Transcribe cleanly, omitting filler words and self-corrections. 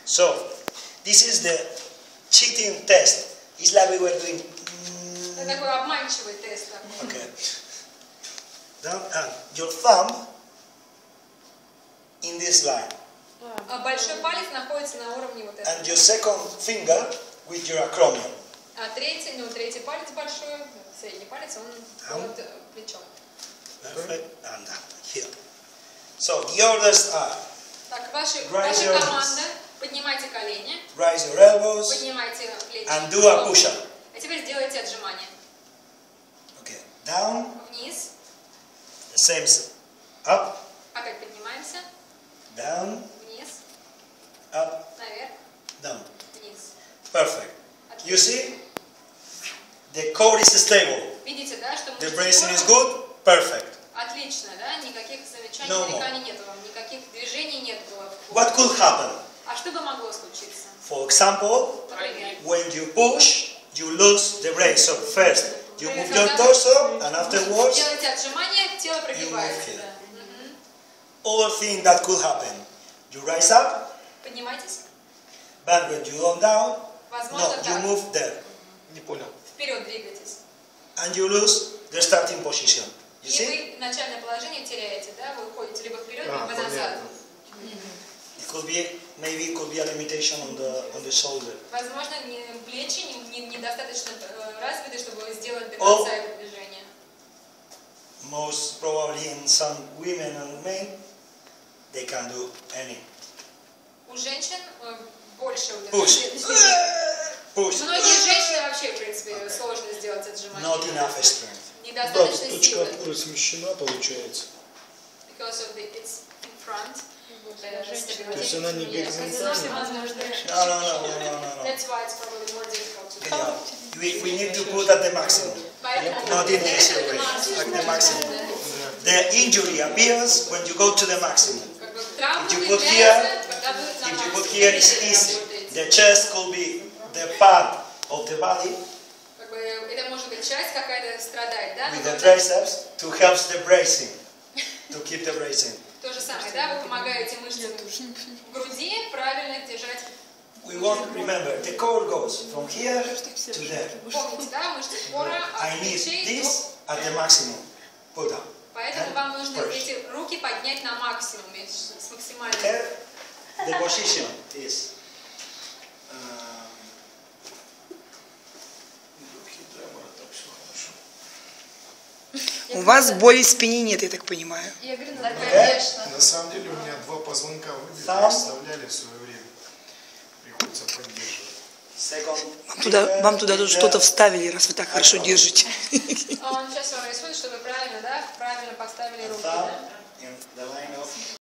So, this is the cheating test. It's like we were doing. Это такой обманчивый тест. Okay. Down, and your thumb in this line. Большой палец находится на уровне вот этого. And your second finger with your acromion. А третий палец большой, средний палец, он под плечом. Perfect. And down here. So the orders are. Так, ваша команда. Поднимайте колени. Raise your elbows. Поднимайте плечи. And do a push-up. А теперь сделайте отжимания. Okay. Down. Вниз. The same. Up. Опять поднимаемся. Down. Вниз. Up. Наверх. Down. Вниз. Perfect. You see? The core is stable. Видите, да, что The bracing is good. Perfect. Отлично, да? Никаких замечаний, No нареканий нет вам, никаких движений нет было. What could happen? А что бы могло случиться? For example, Например, when you push, you lose the brace. So first, you move your torso, and afterwards, делаете отжимания, тело прогибается. here. Да. other thing that could happen. You rise up, Поднимайтесь. but when you go down, Возможно, no, you так. move there. Не понял. Вперед двигайтесь. And you lose the starting position. You И see? вы начальное положение теряете, да? Вы уходите либо вперед, А, либо назад. понятно. It could be, maybe it could be a limitation on the shoulder. Возможно, плечи недостаточно развиты, чтобы сделать до О. конца это движение. Most probably in some women and men, they can do any. У женщин больше вот Push. Push. Многие женщины вообще, в принципе, сложно сделать отжимания. Not enough strength. Да, Недостаточно точка силы. опоры смещена получается. Because of it's in front. То есть она не горизонтальная. No. That's why it's probably more difficult to do. Yeah. We need to put at the maximum. Not in the easy way. At the maximum. The injury appears when you go to the maximum. Как бы травма If you put появляется, когда вы на If you put максимуме here, it's easy. The chest could be the part of the body Как бы это может быть часть какая-то страдает, да? with Но the когда- triceps to help the bracing, to keep the bracing. То же самое, да? Вы помогаете мышцам в груди правильно держать. We want to remember the core goes from here to there. Помните, да? Мышцы кора I от need плечей до... this at the maximum. Put up. Поэтому And вам нужно push. эти руки поднять на максимуме, с максимальным. Here, the position is. У вас боли в спине нет, я так понимаю. Я говорю, да, конечно. На самом деле у меня два позвонка выбиты, Сам? вставляли в свое время. Приходится поддерживать. Second. Вам туда тоже что-то вставили, раз вы так хорошо держите. Он сейчас вам рисует, чтобы правильно, да, правильно поставили руки, Thumb да? in the line of